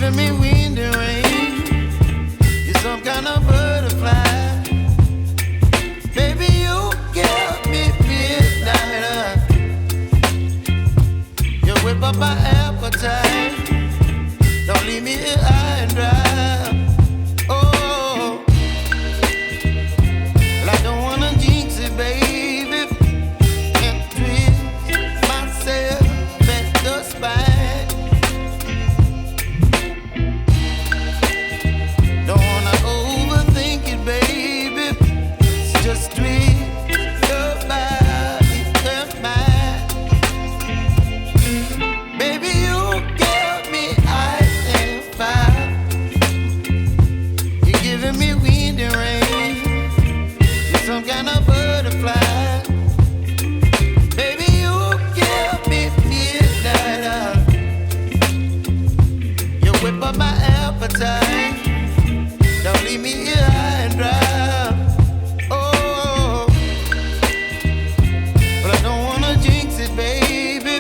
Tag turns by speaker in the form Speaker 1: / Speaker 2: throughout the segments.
Speaker 1: giving me wind and rain. You're some kind of butterfly. Baby, you give me midnight. You whip up my appetite. Don't leave me here high and dry. Oh, well, I don't wanna jinx it, baby, and twist myself at the spine. Don't wanna overthink it, baby. It's just twist your body and mine. Baby, you give me ice and fire. You're giving me wind and rain. You're some kind of butterfly. Baby, you give me midnight. You whip up my appetite. Don't leave me here high and dry. Oh, but I don't wanna jinx it, baby.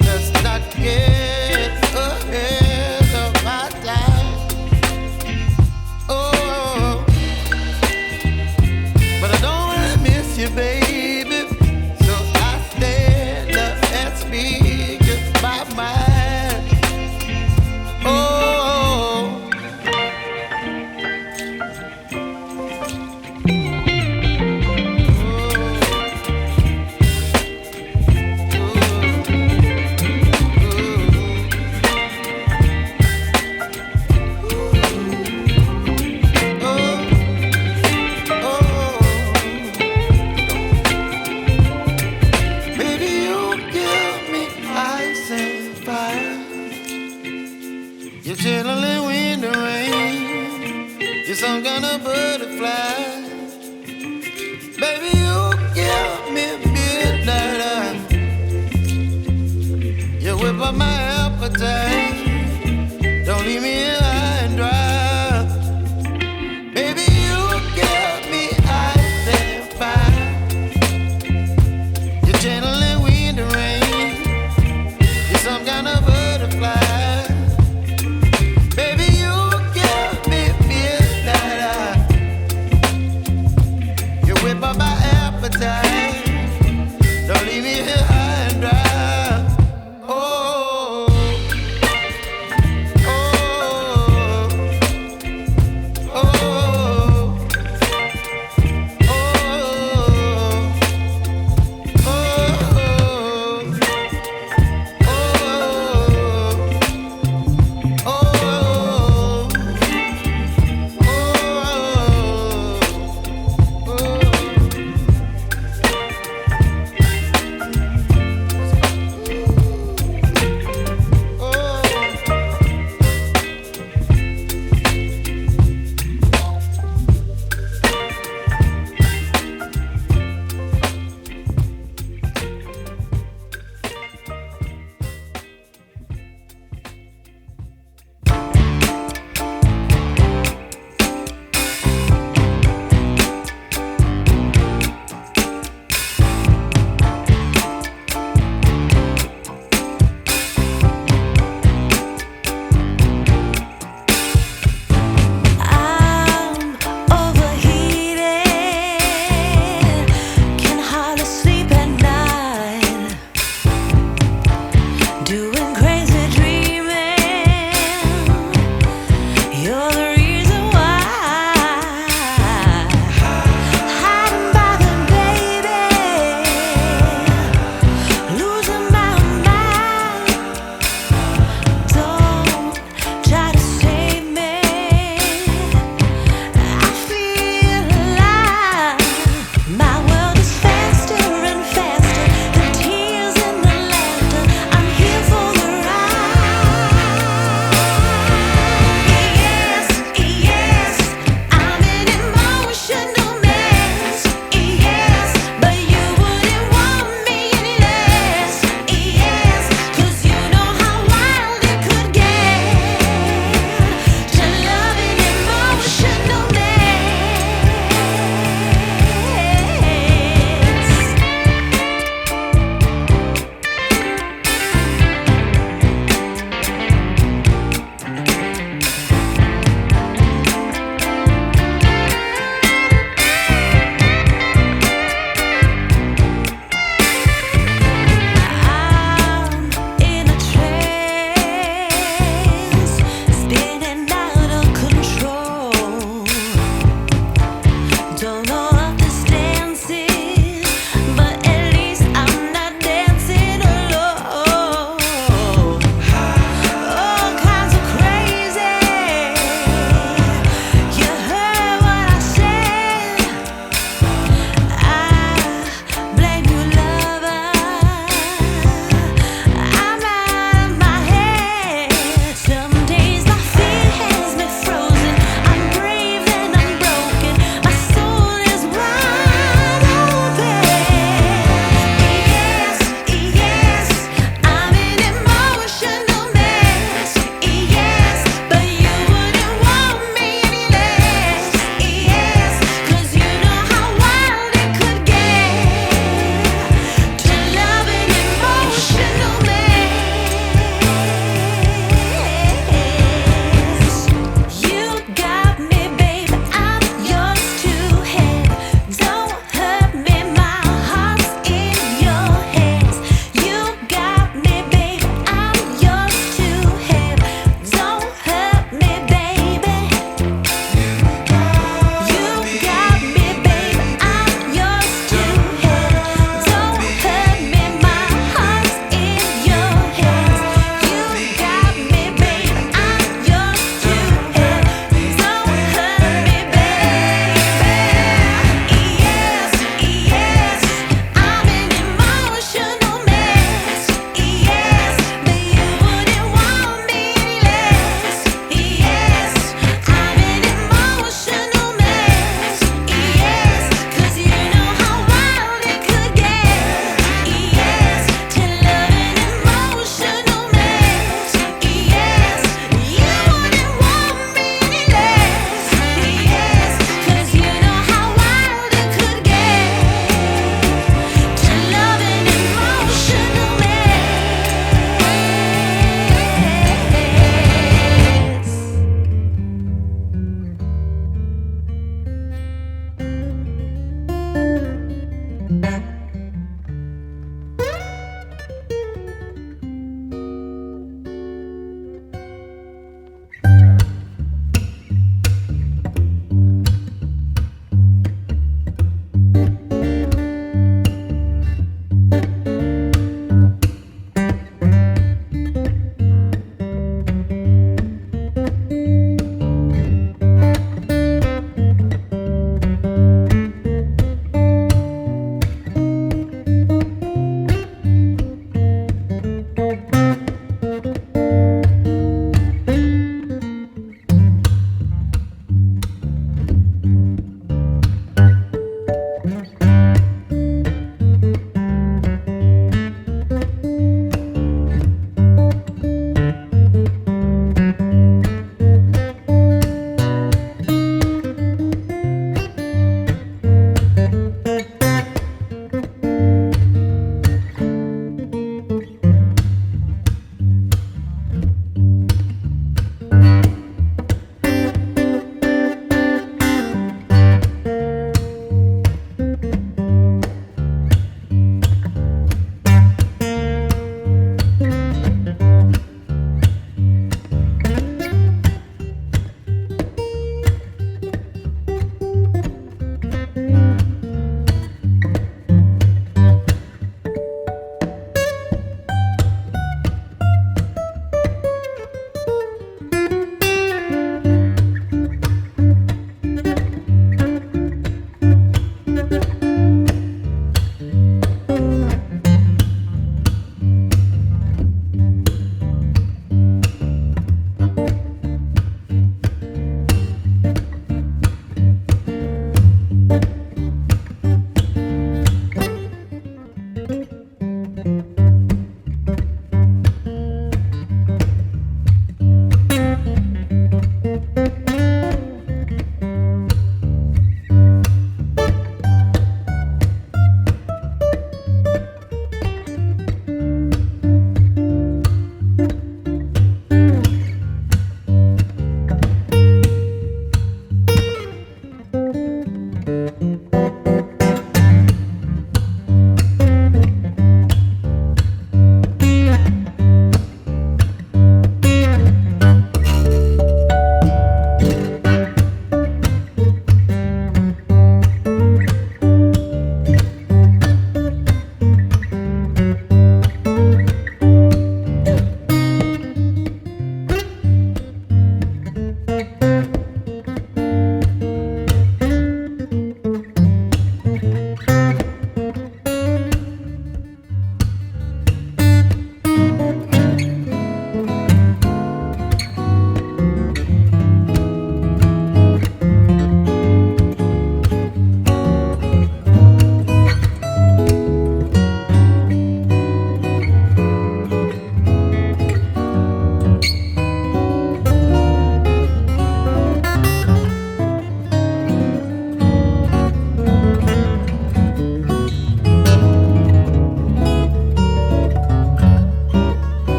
Speaker 1: Let's not get ahead of my time. Oh, but I don't wanna miss you, baby. So I stand up and speak my mind. Oh. Baby, you give me ice and fire. You're chilling wind and rain. You're some kind of butterfly. Baby, you give me midnight. You whip up my appetite.